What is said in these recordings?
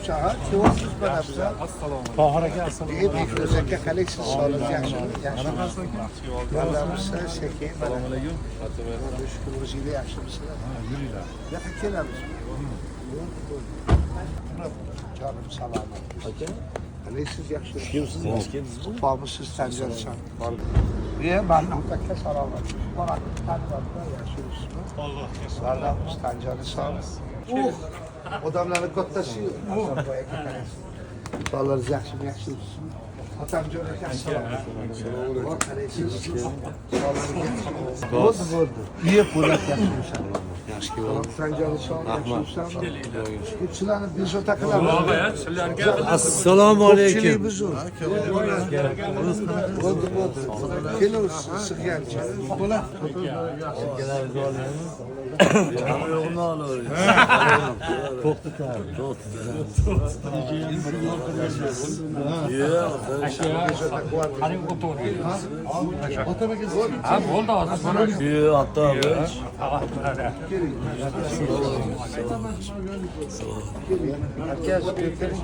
Şahar, çoğusuz bana bize. Tahir aka assalomu İyi bir gözeke kaleksiz sağlık yaxşı. Vallahi şeker. Assalomu alaykum. Şükür o'zingda yaxshimisizlar? Yuringlar. Yo'q, kelamiz. Canım salomat. Aka, Kaleksiz yaxshi. kimsiz? Kimsiz? Famısız Sancarcan. Niye? Ben Antakya salomat. Bana tanıdıklar yaşıyorsunuz. Allah kesin. Varlığımız Tancar'ı sağ olsun. Odamların kottası yok. Bağlarınız yaxşı mı yaxşı olsun. Atam cömert yaxşı salomat. Kaleksiz. Oldu. İyi polat yaxşı. Yaxshi bo'ldi. Sancar'ı sağ olsun. Hepsilerini biz o takılar. Assalomu alaykum. Ko'pchilik biz o. Bo'ldi. Kelamiz sig'gancha. Polat. Yo'qni olaveramiz. Yo'q, hatto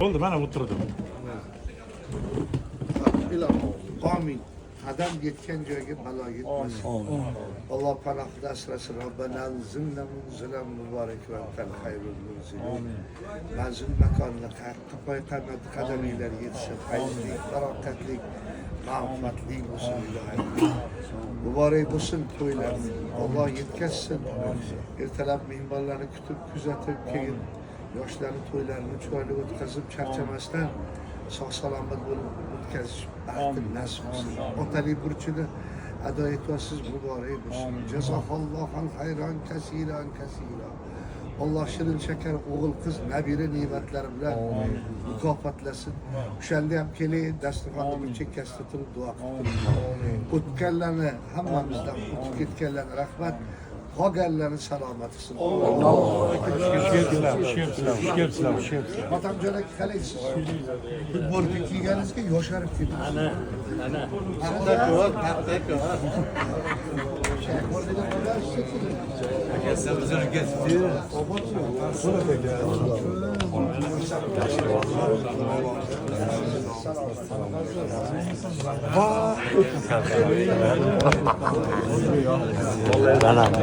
Bo'ldi, mana o'tirdim. Amin. Adam yetken joyga balo yetmasin. Allah panohida asrasin. Robbanan zinnamun zilam muborak va tal hayrul munzilin. Manzil makonda qo'y qadaminglar yetsin. Xayrli, barakatli, ma'rifatli bo'lsin ilohim. Muborak bo'lsin to'ylarni. Alloh yetkazsin. Ertalab mehmonlarni kutib, kuzatib, keyin yoshlarni to'ylarini chiroyli o'tkazib, charchamasdan sog' salomat bo'lib o'tkazish baxti nasib qilsin. Otalik burchini ado etyapsiz, muborak bo'lsin. Jazokallohal hayron kasiran. Allah shirin shakar o'g'il qiz nabira ne'matlari bilan mukofotlasin. O'shanda ham keling, dasturxonni bir chekkasida turib duo qilib. O'tganlarni hammamizdan o'tib ketganlarga rahmat. Qolganlarni salomat qilsin. Shemsizlar. Otamjon aka qalaysiz? Futbolka kiyganingizga yosharib ketdingiz.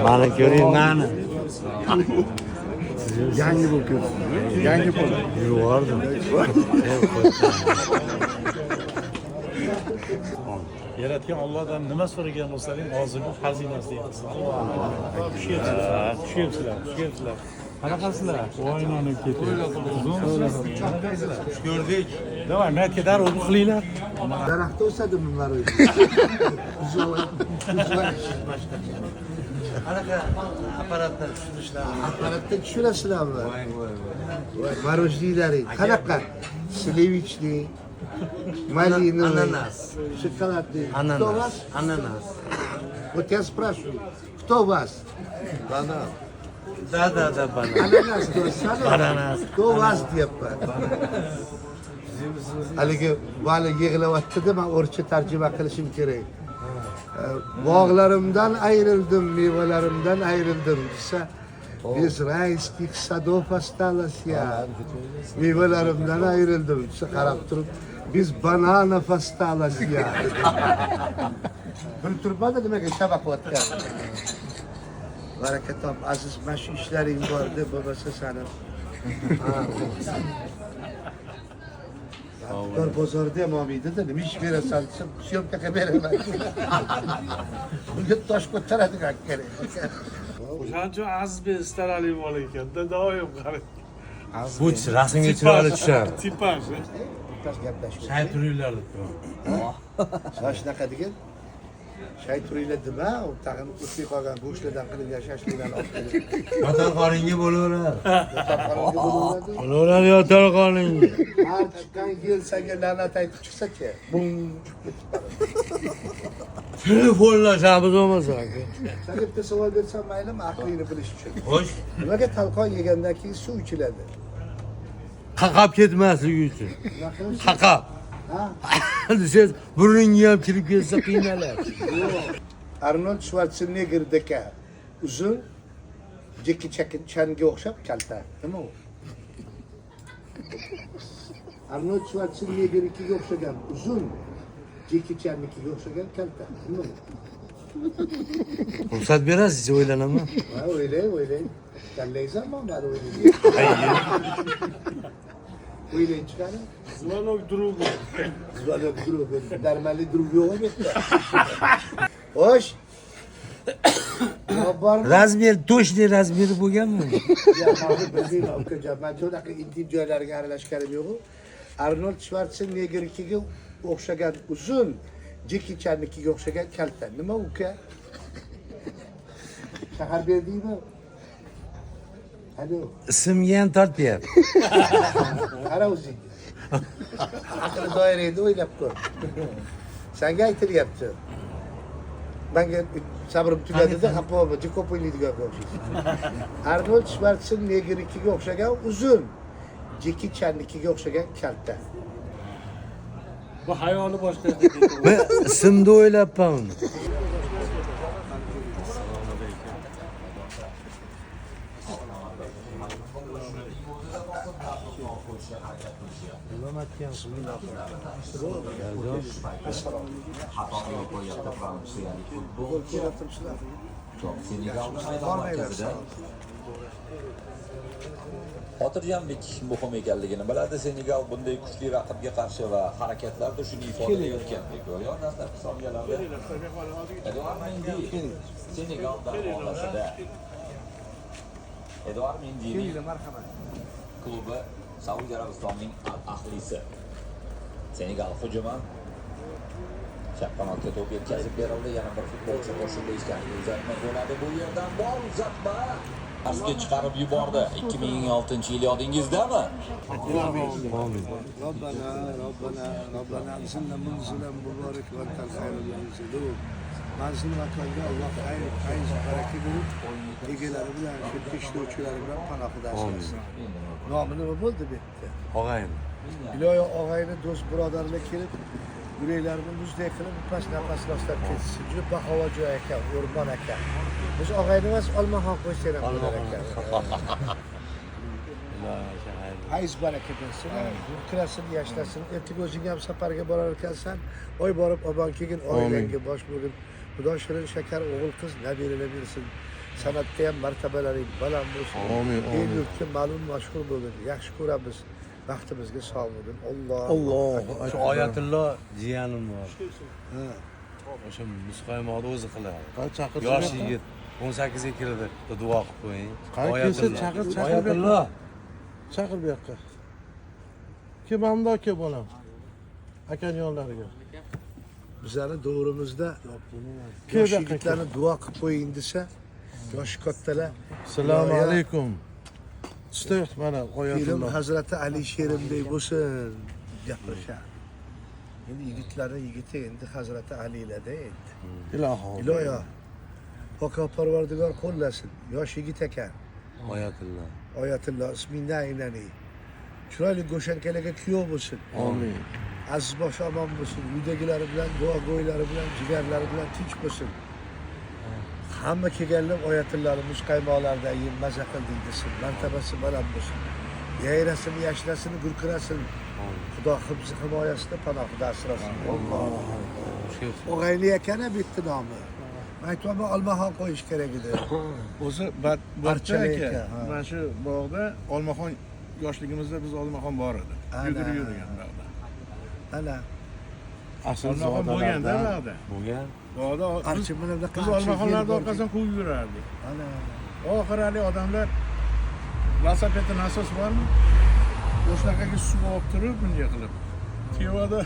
Mana ko'ring, mana. Yangi bo'lib ketdi. Yangi bo'ldi. Yurvardim. Yaratgan Allohdan nima so'ragan bo'lsangiz, hozirgi xazinasi deyapsiz. Tushayapsizlar. Qanaqasizlar? Voynonib ketyapti. Ko'rdik. Davay, maytga darrov qilinglar. Daraxtda o'sadimi bunlar? Qanaqa apparatdan tushirishlar? Apparatda tushirasizlarmi? Marojniylaring qanaqa? Slivichli, malinoviy, Ananas. shokoladli. Кто вас? Ananas. Вот я спрашиваю, кто вас? Banan. Da, banan. Ananas diyorsan. Ananas. Кто вас deyapman. Haligi vali yig'layapti-da, men o'rcha tarjima qilishim kerak. Bog'larimdan ayrildim, mevalarimdan ayrildim desa, biz rayskih sadov осталось ya. Mevalarimdan ayrildim desa, qarab turib, biz bananov осталось ya. Bilib turibman nimaga shabaqlayotgan. Baraka top, aziz, mana shu ishlaring bor deb bo'lmasa sani. Tor bozorda ham olmaydida, nima ish berasan desam, syomka qilib beraman. Bunga tosh ko'taradigan kerak. O'shaning uchun Azizbek istarali bola ekan-da, doim qarang. Bu rasmga chiroyli tushar. Tipaj. Gaplashib. Shay turinglar. Mana shunaqa degan. Shay turinglar dema, u tag'in o'tib qolgan go'shtlardan qilingan shashliklarni olib kelib. Yotar qoringa bo'laverar. Yotoqxonaga bo'laveradi. Bo'laverar yotar qoringa. Har chiqqan yil senga la'nat aytib chiqsa-chi, bum ketib qoladi. Telefonlashamiz bo'lmasa aka. Senga bitta savol bersam maylimi, aqlingni bilish uchun. Xo'sh, Nimaga talqon yegandan keyin suv ichiladi? qaqab ketmasligi uchun. Qaqab. Ha? Siz burningga ham kirib ketsa qiynaladi. Arnold Schwarzeneggerdagi uzun Jackie Changa o'xshab kalta. Nima u? Arnold Schwarzeneggernikiga o'xshagan uzun, Jackie Channikiga o'xshagan kalta. Nima? Ruxsat berasiz, o'ylanaman. Ha, o'ylang. Kallaysanmi, mani o'ylaydi. O'ylang chiqadi. Звонок другу. Звонок другу. Нормальный друг yo'q bu yerda. Xo'sh. Bormi? Razmer, точный razmeri bo'lganmi? Ya, hozir bilmayman, ukajon. Men shunaqa intim joylarga aralashganim yo'q. Arnold Schwarzeneggernikiga o'xshagan uzun, Jackie Channikiga o'xshagan kalta. Nima uka? Shahar berdingmi? Alo. Ismga ham tortyapti. Qara o'zing. Aql doirangda o'ylab ko'r. Senga aytilyapti. Menga sabrim tugadida xafa bo'lma, ko'p o'ylaydigan o'xshaysiz. Arnold Schwarzeneggernikiga o'xshagan uzun, Jackie Channikiga o'xshagan kalta. Bu hayoli boshqa. Men ismni o'ylabman uni. Xatoga yo'l qo'yyapti fransiyalik futbolchi. Senegal markazida xotirjamlik muhim ekanligini biladi. Senegal bunday kuchli raqibga qarshi va harakatlarda shuni ifodalayotgandek. Go'yo dastlab hisoblarda Edouard Mendy Senegal darvozasida. Edouard Mendyning klubi Saudiya Arabistonining Al-Ahlisi. Senegal hujumi chap qanotga to'p yetkazib berildi. Yana bir futbolchi qo'shildi. Uzatma bo'ladi. Bu yerdan bor uzatma. Asga chiqarib yubordi. 2006-yil yodingizdami? Robbana anzilna munzilan muborak va antal khayrul munzilun. Manzil makonga Alloh fayz baraka berib, egalari bilan, eshituvchilari bilan panohida asrasin. Nomi nima bo'ldi bu yerda? Og'ayin. Iloyo og'ayni, do'st birodarlar kelib, yuraklarini muzdek qilib, pas-nafas rostlab ketsin. Juda bahavo joy ekan, o'rmon ekan. Biz og'ayni emas, Olmaxon qo'ysak ham bo'lar ekan. Fayz baraka bersin, kirasin, yashlasin. Ertaga o'zing ham safarga borar ekansan, oy borib obon kelgin, oilangga bosh bo'lgin. Xudo shirin shakar o'g'il qiz nabiralar bersin. San'atda ham martabalaring baland bo'lsin. Amin. El yurtga ma'lum mashhur bo'lgin. Yaxshi ko'ramiz. Baxtimizga sog' bo'lgin. Alloh. Shu Oyatullo jiyanim bor. O'sha musqaymoqni o'zi qiladi. Yosh yigit 18 ga kirdi. Duo qilib qo'ying. Kelsa chaqir Oyatullo. chaqir bu yoqqa. Kelmamda aka bolam. Akani yonlariga. Bizlarning davrimizda yosh yigitlarni duo qilib qo'ying desa, yoshi kattalar Assalomu alaykum. Ustoy mana ilm Oyatullo. Hazrati Ali sherimday bo'lsin gapirishadi. Endi yigitlarning yigiti endi Hazrati Alilarda endi. Iloho. Iloyo Pok Parvardigor qo'llasin. Yosh yigit ekan. Oyatullo. Oyatullo ismingdan aylanay. Chiroyli go'shankalarga kuyov bo'lsin. Amin. Aziz boshi omon bo'lsin. Uydagilari bilan, duogo'ylari bilan, jigarlari bilan tinch bo'lsin. Hamma kelganlar Oyatulloni muzqaymoqlarda yeb maza qildik desin. Martabasi baland bo'lsin. Yayrasin, yashlasin, gurkirasin. Xudo hifzi himoyasida panohida asrasin. Og'ayli ekan-a bitta nomi. Aytmoqman Olmaxon qo'yish kerak edi. O'zi Barcha barcha aka. mana shu bog'da Olmaxon yoshligimizda biz Olmaxon bor edi. Yugurib yurgan bog'da. Ana. Asl Olmaxon bo'lganda bog'da. Bo'lgan. Bog'da Archa mana bunaqa biz Olmaxonlarda orqasidan quvib yurardik. Ana. Oxirgi odamlar velosipedda nasos bormi? O'shanaqaga suv olib turib bunday qilib. Tevoda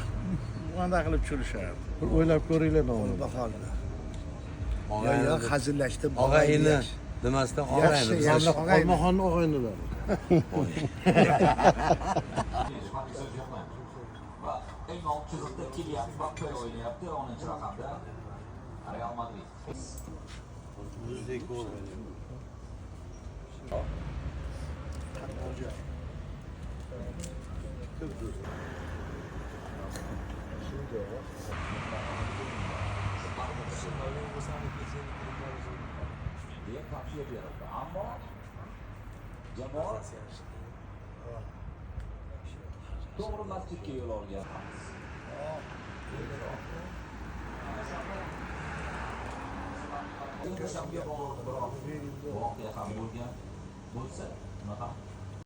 mana qilib churishardi. Bir o'ylab ko'ringlar nomini. Olmaxonni. Og'ayni. Yo, hazillashdim. Og'ayni demasdan og'ayni. Yaxshi. Olmaxonni og'aynilari. Va eng old chiziqda Kylian Mbappe o'ynayapti 10-raqamda Real Madrid. Diye tavsiye berildi. Ammo jamoat to'g'ri masjidga yo'l olgan. O'shamga bog'liq biroq voqea ham bo'lgan bo'lsa, unaqa